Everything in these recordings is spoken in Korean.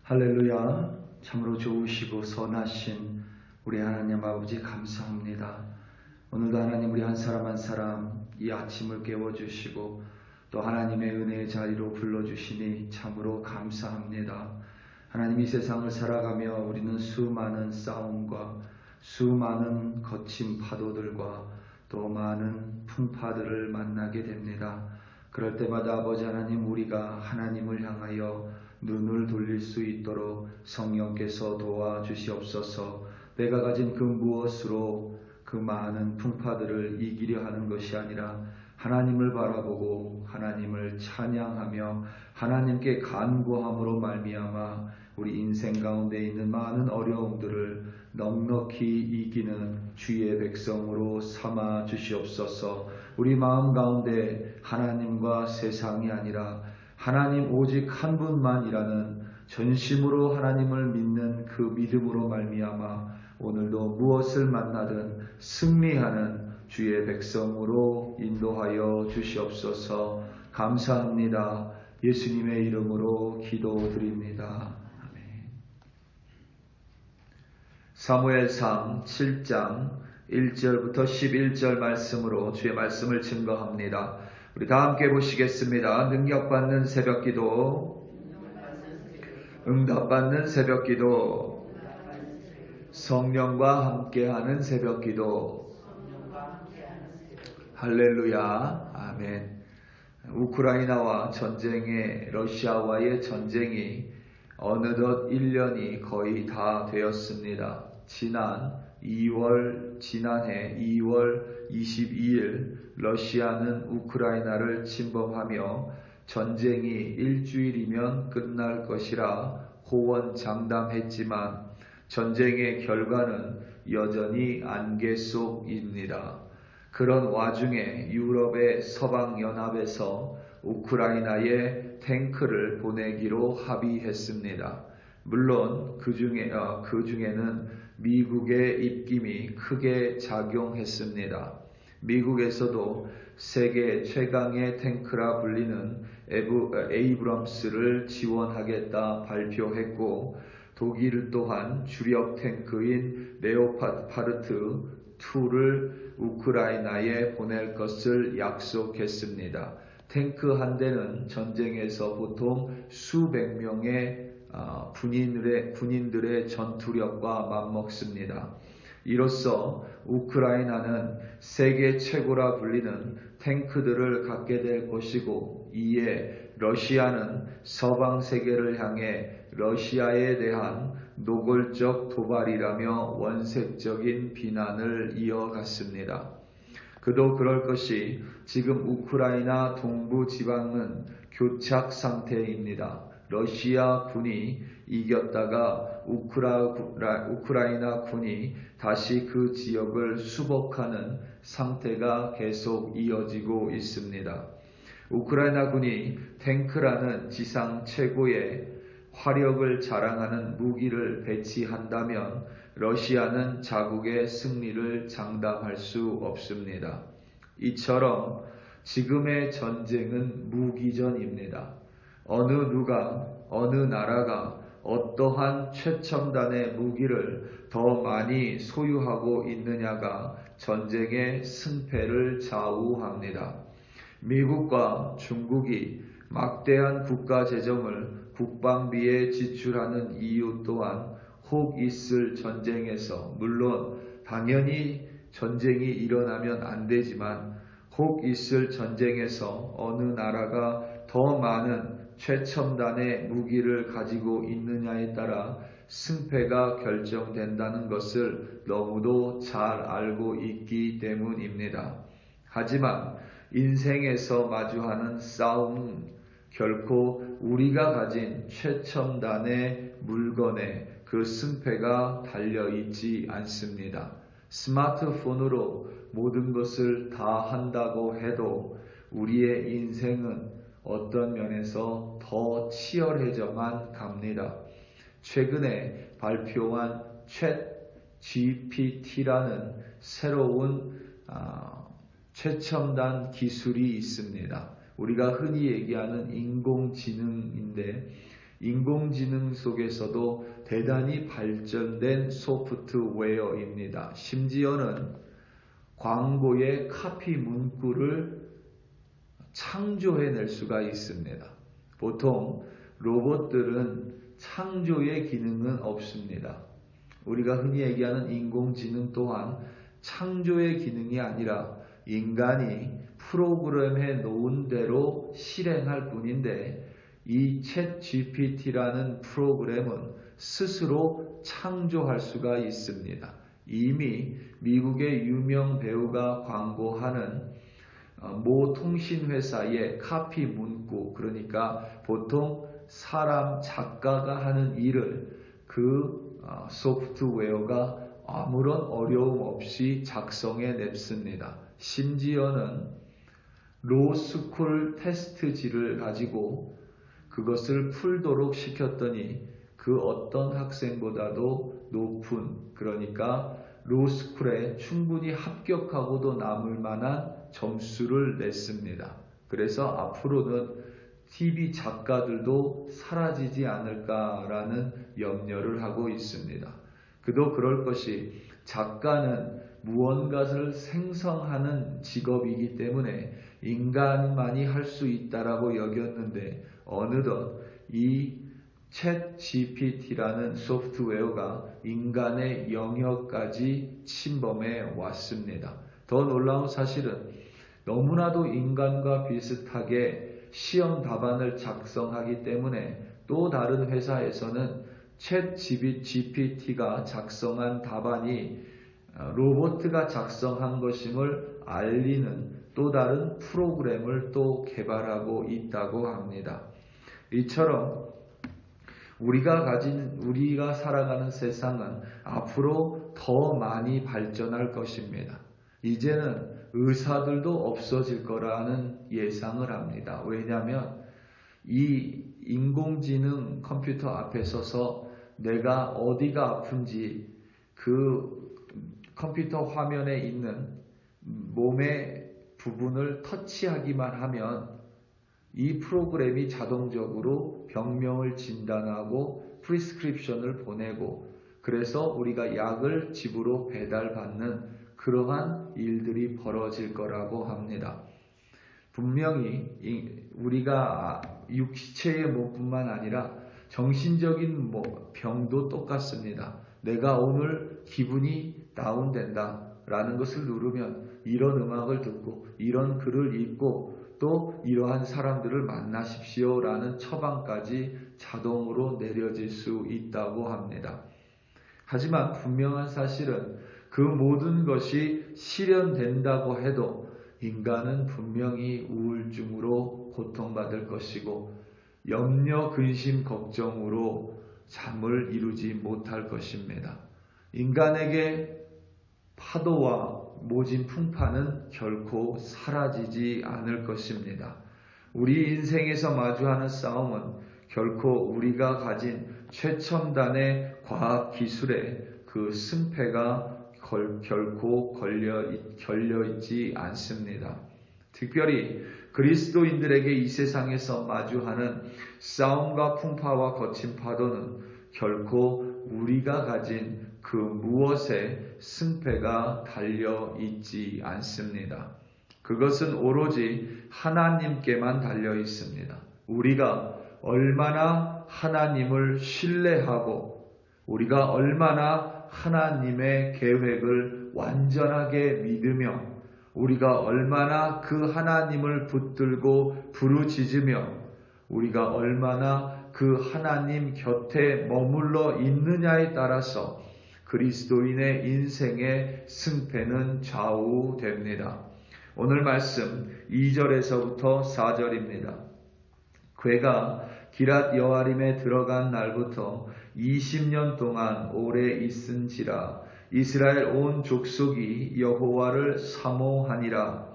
할렐루야. 참으로 좋으시고 선하신 우리 하나님 아버지 감사합니다. 오늘도 하나님 우리 한 사람 한 사람 이 아침을 깨워주시고 또 하나님의 은혜의 자리로 불러주시니 참으로 감사합니다. 하나님 이 세상을 살아가며 우리는 수많은 싸움과 수많은 거친 파도들과 또 많은 풍파들을 만나게 됩니다. 그럴 때마다 아버지 하나님 우리가 하나님을 향하여 눈을 돌릴 수 있도록 성령께서 도와주시옵소서. 내가 가진 그 무엇으로 그 많은 풍파들을 이기려 하는 것이 아니라 하나님을 바라보고 하나님을 찬양하며 하나님께 간구함으로 말미암아 우리 인생 가운데 있는 많은 어려움들을 넉넉히 이기는 주의 백성으로 삼아 주시옵소서. 우리 마음 가운데 하나님과 세상이 아니라 하나님 오직 한 분만이라는 전심으로 하나님을 믿는 그 믿음으로 말미암아 오늘도 무엇을 만나든 승리하는 주의 백성으로 인도하여 주시옵소서. 감사합니다. 예수님의 이름으로 기도드립니다. 아멘. 사무엘상 7장 1절부터 11절 말씀으로 주의 말씀을 증거합니다. 우리 다 함께 보시겠습니다. 능력받는 새벽기도, 응답받는 새벽기도, 성령과 함께하는 새벽기도. 할렐루야. 아멘. 우크라이나와 러시아와의 전쟁이 어느덧 1년이 거의 다 되었습니다. 지난해 2월 22일 러시아는 우크라이나를 침범하며 전쟁이 일주일이면 끝날 것이라 호언장담했지만 전쟁의 결과는 여전히 안개 속입니다. 그런 와중에 유럽의 서방연합에서 우크라이나에 탱크를 보내기로 합의했습니다. 물론 그 중에는 미국의 입김이 크게 작용했습니다. 미국에서도 세계 최강의 탱크라 불리는 에이브럼스를 지원하겠다 발표했고 독일 또한 주력 탱크인 레오파르트 2를 우크라이나에 보낼 것을 약속했습니다. 탱크 한 대는 전쟁에서 보통 수백 명의 군인들의 전투력과 맞먹습니다. 이로써 우크라이나는 세계 최고라 불리는 탱크들을 갖게 될 것이고 이에 러시아는 서방 세계를 향해 러시아에 대한 노골적 도발이라며 원색적인 비난을 이어갔습니다. 그도 그럴 것이 지금 우크라이나 동부 지방은 교착 상태입니다. 러시아 군이 이겼다가 우크라이나 군이 다시 그 지역을 수복하는 상태가 계속 이어지고 있습니다. 우크라이나 군이 탱크라는 지상 최고의 화력을 자랑하는 무기를 배치한다면 러시아는 자국의 승리를 장담할 수 없습니다. 이처럼 지금의 전쟁은 무기전입니다. 어느 나라가 어떠한 최첨단의 무기를 더 많이 소유하고 있느냐가 전쟁의 승패를 좌우합니다. 미국과 중국이 막대한 국가 재정을 국방비에 지출하는 이유 또한 혹 있을 전쟁에서 물론 당연히 전쟁이 일어나면 안 되지만 혹 있을 전쟁에서 어느 나라가 더 많은 최첨단의 무기를 가지고 있느냐에 따라 승패가 결정된다는 것을 너무도 잘 알고 있기 때문입니다. 하지만 인생에서 마주하는 싸움은 결코 우리가 가진 최첨단의 물건에 그 승패가 달려있지 않습니다. 스마트폰으로 모든 것을 다 한다고 해도 우리의 인생은 어떤 면에서 더 치열해져만 갑니다. 최근에 발표한 챗 GPT라는 새로운 최첨단 기술이 있습니다. 우리가 흔히 얘기하는 인공지능인데 인공지능 속에서도 대단히 발전된 소프트웨어입니다. 심지어는 광고의 카피 문구를 창조해낼 수가 있습니다. 보통 로봇들은 창조의 기능은 없습니다. 우리가 흔히 얘기하는 인공지능 또한 창조의 기능이 아니라 인간이 프로그램해 놓은 대로 실행할 뿐인데, 이 챗 GPT라는 프로그램은 스스로 창조할 수가 있습니다. 이미 미국의 유명 배우가 광고하는 모 통신회사의 카피 문구, 그러니까 보통 사람 작가가 하는 일을 그 소프트웨어가 아무런 어려움 없이 작성해 냅습니다. 심지어는 로스쿨 테스트지를 가지고 그것을 풀도록 시켰더니 그 어떤 학생보다도 높은, 그러니까 로스쿨에 충분히 합격하고도 남을 만한 점수를 냈습니다. 그래서 앞으로는 TV 작가들도 사라지지 않을까라는 염려를 하고 있습니다. 그도 그럴 것이, 작가는 무언가를 생성하는 직업이기 때문에 인간만이 할 수 있다라고 여겼는데, 어느덧 이 챗 GPT라는 소프트웨어가 인간의 영역까지 침범해 왔습니다. 더 놀라운 사실은 너무나도 인간과 비슷하게 시험 답안을 작성하기 때문에 또 다른 회사에서는 챗 GPT가 작성한 답안이 로봇가 작성한 것임을 알리는 또 다른 프로그램을 또 개발하고 있다고 합니다. 이처럼 우리가 살아가는 세상은 앞으로 더 많이 발전할 것입니다. 이제는 의사들도 없어질 거라는 예상을 합니다. 왜냐하면 이 인공지능 컴퓨터 앞에 서서 내가 어디가 아픈지 그 컴퓨터 화면에 있는 몸의 부분을 터치하기만 하면 이 프로그램이 자동적으로 병명을 진단하고 프리스크립션을 보내고, 그래서 우리가 약을 집으로 배달받는 그러한 일들이 벌어질 거라고 합니다. 분명히 우리가 육체의 몸뿐만 아니라 정신적인 병도 똑같습니다. 내가 오늘 기분이 다운된다 라는 것을 누르면 이런 음악을 듣고 이런 글을 읽고 또 이러한 사람들을 만나십시오 라는 처방까지 자동으로 내려질 수 있다고 합니다. 하지만 분명한 사실은 그 모든 것이 실현된다고 해도 인간은 분명히 우울증으로 고통받을 것이고 염려, 근심, 걱정으로 잠을 이루지 못할 것입니다. 인간에게 파도와 모진 풍파는 결코 사라지지 않을 것입니다. 우리 인생에서 마주하는 싸움은 결코 우리가 가진 최첨단의 과학기술의 그 승패가 결코 걸려있지 않습니다. 특별히 그리스도인들에게 이 세상에서 마주하는 싸움과 풍파와 거친 파도는 결코 우리가 가진 그 무엇에 승패가 달려있지 않습니다. 그것은 오로지 하나님께만 달려 있습니다. 우리가 얼마나 하나님을 신뢰하고 우리가 얼마나 하나님의 계획을 완전하게 믿으며 우리가 얼마나 그 하나님을 붙들고 부르짖으며 우리가 얼마나 그 하나님 곁에 머물러 있느냐에 따라서 그리스도인의 인생의 승패는 좌우됩니다. 오늘 말씀 2절에서부터 4절입니다. 괴가 기랏 여아림에 들어간 날부터 20년 동안 오래 있은지라 이스라엘 온 족속이 여호와를 사모하니라.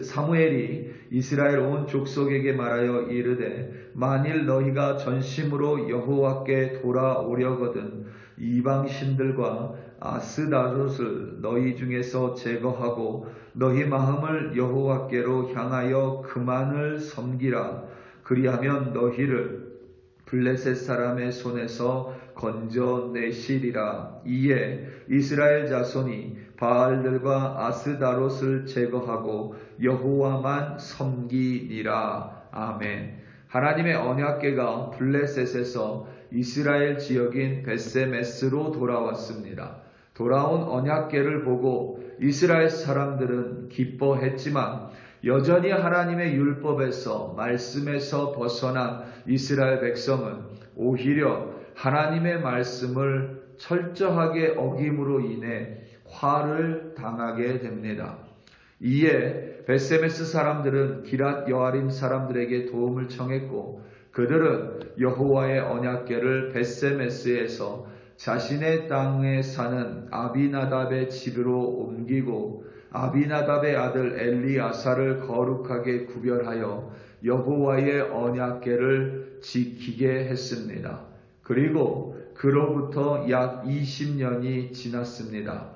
사무엘이 이스라엘 온 족속에게 말하여 이르되 만일 너희가 전심으로 여호와께 돌아오려거든 이방 신들과 아스다롯을 너희 중에서 제거하고 너희 마음을 여호와께로 향하여 그만을 섬기라. 그리하면 너희를 블레셋 사람의 손에서 건져내시리라. 이에 이스라엘 자손이 바알들과 아스다롯을 제거하고 여호와만 섬기니라. 아멘. 하나님의 언약궤가 블레셋에서 이스라엘 지역인 벳세메스로 돌아왔습니다. 돌아온 언약궤를 보고 이스라엘 사람들은 기뻐했지만 여전히 하나님의 율법에서 말씀에서 벗어난 이스라엘 백성은 오히려 하나님의 말씀을 철저하게 어김으로 인해 화를 당하게 됩니다. 이에 벳세메스 사람들은 기랏 여아림 사람들에게 도움을 청했고 그들은 여호와의 언약궤를 벳세메스에서 자신의 땅에 사는 아비나답의 집으로 옮기고 아비나답의 아들 엘리아사를 거룩하게 구별하여 여호와의 언약궤를 지키게 했습니다. 그리고 그로부터 약 20년이 지났습니다.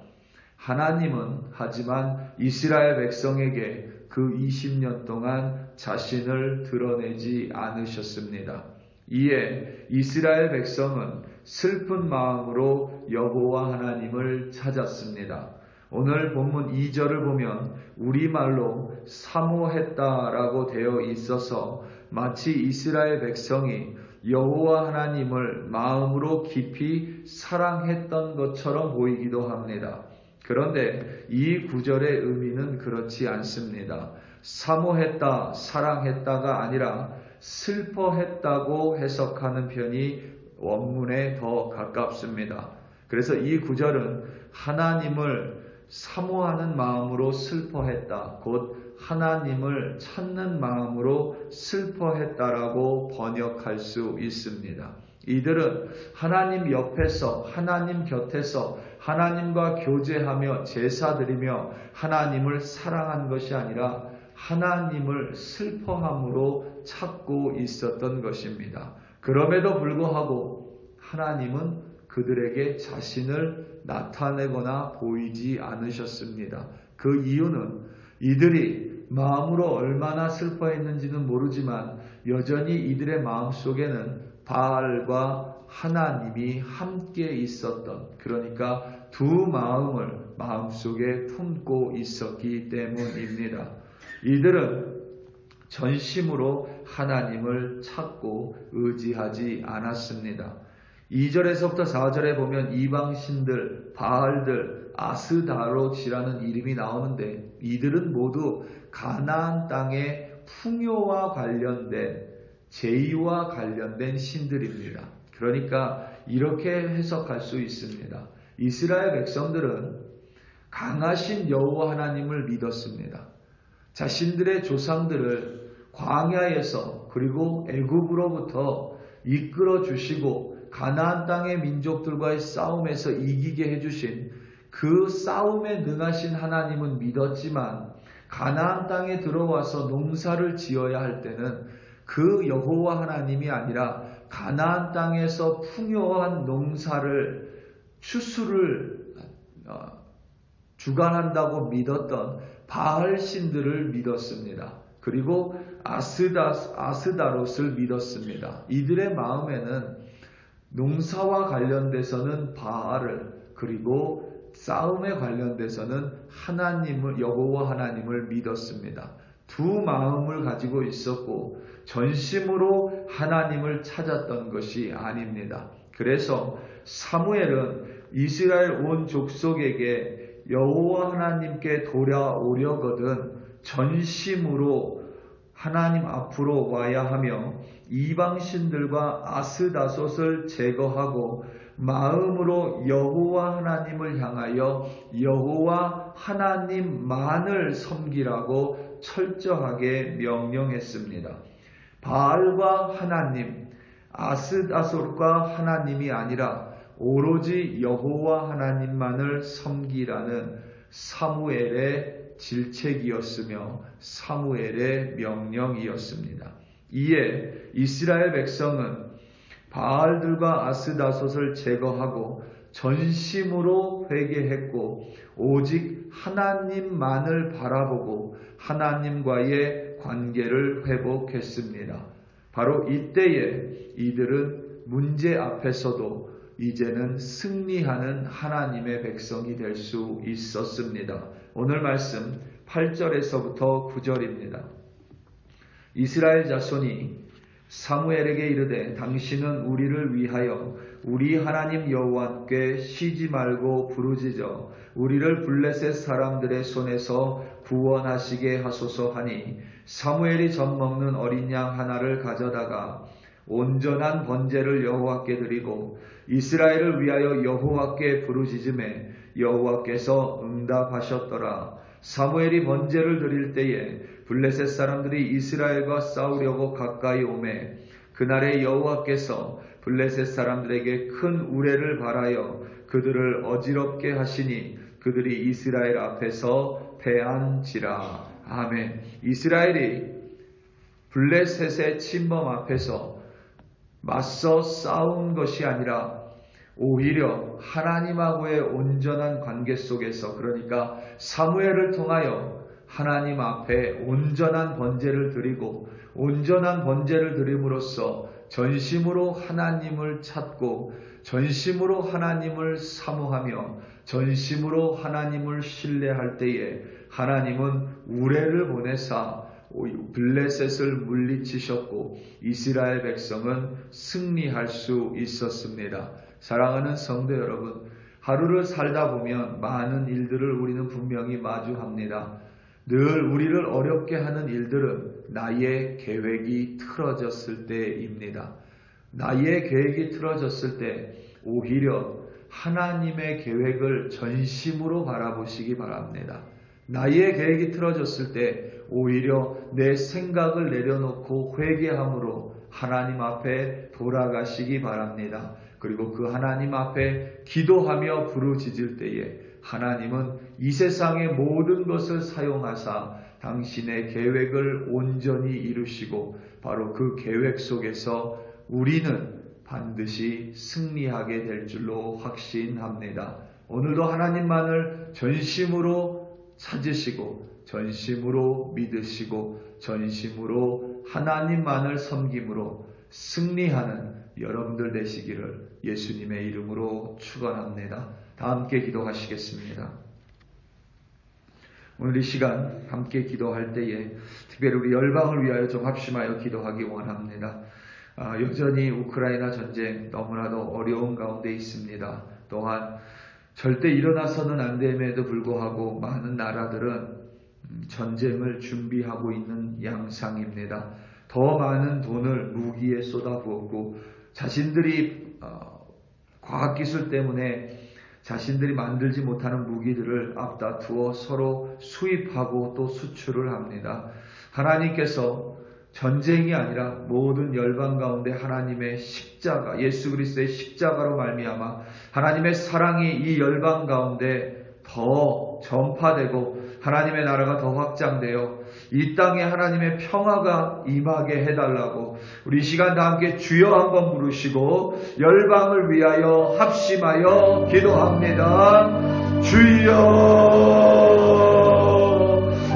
하나님은 하지만 이스라엘 백성에게 그 20년 동안 자신을 드러내지 않으셨습니다. 이에 이스라엘 백성은 슬픈 마음으로 여호와 하나님을 찾았습니다. 오늘 본문 2절을 보면 우리말로 사모했다라고 되어 있어서 마치 이스라엘 백성이 여호와 하나님을 마음으로 깊이 사랑했던 것처럼 보이기도 합니다. 그런데 이 구절의 의미는 그렇지 않습니다. 사모했다, 사랑했다가 아니라 슬퍼했다고 해석하는 편이 원문에 더 가깝습니다. 그래서 이 구절은 하나님을 사모하는 마음으로 슬퍼했다, 곧 하나님을 찾는 마음으로 슬퍼했다라고 번역할 수 있습니다. 이들은 하나님 옆에서, 하나님 곁에서 하나님과 교제하며 제사드리며 하나님을 사랑한 것이 아니라 하나님을 슬퍼함으로 찾고 있었던 것입니다. 그럼에도 불구하고 하나님은 그들에게 자신을 나타내거나 보이지 않으셨습니다. 그 이유는 이들이 마음으로 얼마나 슬퍼했는지는 모르지만 여전히 이들의 마음속에는 바알과 하나님이 함께 있었던, 그러니까 두 마음을 마음속에 품고 있었기 때문입니다. 이들은 전심으로 하나님을 찾고 의지하지 않았습니다. 2절에서부터 4절에 보면 이방신들, 바알들, 아스다롯이라는 이름이 나오는데 이들은 모두 가나안 땅의 풍요와 관련된, 제의와 관련된 신들입니다. 그러니까 이렇게 해석할 수 있습니다. 이스라엘 백성들은 강하신 여호와 하나님을 믿었습니다. 자신들의 조상들을 광야에서 그리고 애굽으로부터 이끌어 주시고 가나안 땅의 민족들과의 싸움에서 이기게 해주신 그 싸움에 능하신 하나님은 믿었지만 가나안 땅에 들어와서 농사를 지어야 할 때는 그 여호와 하나님이 아니라 가나안 땅에서 풍요한 농사를 추수를 주관한다고 믿었던 바알 신들을 믿었습니다. 그리고 아스다롯을 믿었습니다. 이들의 마음에는 농사와 관련돼서는 바알을, 그리고 싸움에 관련돼서는 하나님을, 여호와 하나님을 믿었습니다. 두 마음을 가지고 있었고 전심으로 하나님을 찾았던 것이 아닙니다. 그래서 사무엘은 이스라엘 온 족속에게 여호와 하나님께 돌아오려거든 전심으로 하나님 앞으로 와야 하며 이방신들과 아스다솥을 제거하고 마음으로 여호와 하나님을 향하여 여호와 하나님만을 섬기라고 철저하게 명령했습니다. 바알과 하나님, 아스다솥과 하나님이 아니라 오로지 여호와 하나님만을 섬기라는 사무엘의 질책이었으며 사무엘의 명령이었습니다. 이에 이스라엘 백성은 바알들과 아스다솥을 제거하고 전심으로 회개했고 오직 하나님만을 바라보고 하나님과의 관계를 회복했습니다. 바로 이때에 이들은 문제 앞에서도 이제는 승리하는 하나님의 백성이 될 수 있었습니다. 오늘 말씀 8절에서부터 9절입니다. 이스라엘 자손이 사무엘에게 이르되 당신은 우리를 위하여 우리 하나님 여호와께 쉬지 말고 부르짖어 우리를 블레셋 사람들의 손에서 구원하시게 하소서 하니 사무엘이 젖먹는 어린 양 하나를 가져다가 온전한 번제를 여호와께 드리고 이스라엘을 위하여 여호와께 부르짖음에 여호와께서 응답하셨더라. 사무엘이 번제를 드릴 때에 블레셋 사람들이 이스라엘과 싸우려고 가까이 오매 그날에 여호와께서 블레셋 사람들에게 큰 우레를 발하여 그들을 어지럽게 하시니 그들이 이스라엘 앞에서 패한지라. 아멘. 이스라엘이 블레셋의 침범 앞에서 맞서 싸운 것이 아니라 오히려 하나님하고의 온전한 관계 속에서, 그러니까 사무엘을 통하여 하나님 앞에 온전한 번제를 드리고 온전한 번제를 드림으로써 전심으로 하나님을 찾고 전심으로 하나님을 사모하며 전심으로 하나님을 신뢰할 때에 하나님은 우레를 보내사 블레셋을 물리치셨고 이스라엘 백성은 승리할 수 있었습니다. 사랑하는 성도 여러분, 하루를 살다 보면 많은 일들을 우리는 분명히 마주합니다. 늘 우리를 어렵게 하는 일들은 나의 계획이 틀어졌을 때입니다. 나의 계획이 틀어졌을 때 오히려 하나님의 계획을 전심으로 바라보시기 바랍니다. 나의 계획이 틀어졌을 때 오히려 내 생각을 내려놓고 회개함으로 하나님 앞에 돌아가시기 바랍니다. 그리고 그 하나님 앞에 기도하며 부르짖을 때에 하나님은 이 세상의 모든 것을 사용하사 당신의 계획을 온전히 이루시고 바로 그 계획 속에서 우리는 반드시 승리하게 될 줄로 확신합니다. 오늘도 하나님만을 전심으로 찾으시고 전심으로 믿으시고 전심으로 하나님만을 섬김으로 승리하는 여러분들 되시기를 예수님의 이름으로 축원합니다. 다 함께 기도하시겠습니다. 오늘 이 시간 함께 기도할 때에 특별히 우리 열방을 위하여 좀 합심하여 기도하기 원합니다. 여전히 우크라이나 전쟁 너무나도 어려운 가운데 있습니다. 또한 절대 일어나서는 안 됨에도 불구하고 많은 나라들은 전쟁을 준비하고 있는 양상입니다. 더 많은 돈을 무기에 쏟아부었고 자신들이 과학기술 때문에 자신들이 만들지 못하는 무기들을 앞다투어 서로 수입하고 또 수출을 합니다. 하나님께서 전쟁이 아니라 모든 열방 가운데 하나님의 십자가, 예수 그리스도의 십자가로 말미암아 하나님의 사랑이 이 열방 가운데 더 전파되고 하나님의 나라가 더 확장되어 이 땅에 하나님의 평화가 임하게 해달라고 우리 이 시간 다 함께 주여 한번 부르시고 열방을 위하여 합심하여 기도합니다. 주여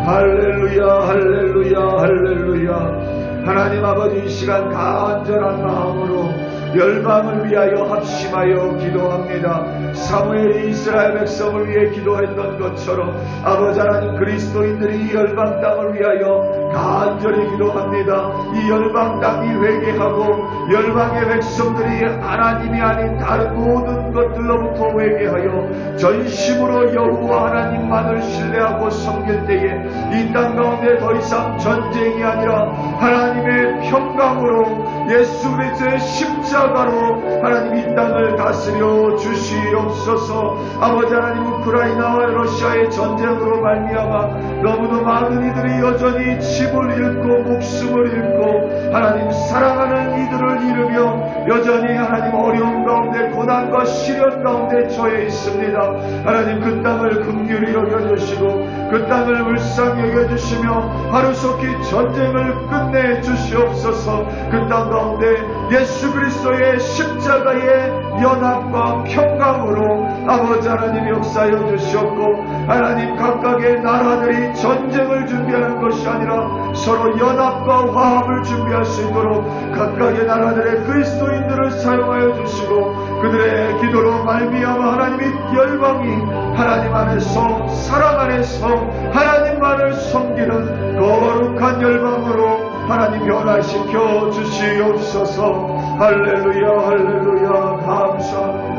할렐루야 할렐루야 할렐루야. 하나님 아버지 이 시간 간절한 마음으로 열방을 위하여 합심하여 기도합니다. 사무엘이 이스라엘 백성을 위해 기도했던 것처럼 아버지 하나님 그리스도인들이 이 열방 땅을 위하여 간절히 기도합니다. 이 열방 땅이 회개하고 열방의 백성들이 하나님이 아닌 다른 모든 것들로부터 회개하여 전심으로 여호와 하나님만을 신뢰하고 섬길 때에 이 땅 가운데 더 이상 전쟁이 아니라 하나님의 평강으로 예수 그리스도의 십자가로 하나님 이 땅을 다스려 주시옵소서. 아버지 하나님 우크라이나와 러시아의 전쟁으로 말미암아 너무도 많은 이들이 여전히 집을 잃고 목숨을 잃고 하나님 사랑하는 이들을 잃으며 여전히 하나님 어려운 가운데 고난과 시련 가운데 처해 있습니다. 하나님 그 땅을 긍휼히 여겨주시고 그 땅을 불쌍히 여겨주시며 하루속히 전쟁을 끝내 주시옵소서. 그 땅 가운데 예수 그리스도의 십자가의 연합과 평강으로 아버지 하나님 역사여 주시옵고, 하나님 각각의 나라들이 전쟁을 준비하는 것이 아니라 서로 연합과 화합을 준비할 수 있도록 각각의 나라들의 그리스도인들을 사용하여 주시고, 그들의 기도로 말미암아 하나님의 열방이 하나님 안에서 사랑 안에서 하나님만을 섬기는 거룩한 열방으로 하나님 변화시켜 주시옵소서. 할렐루야 할렐루야 감사합니다.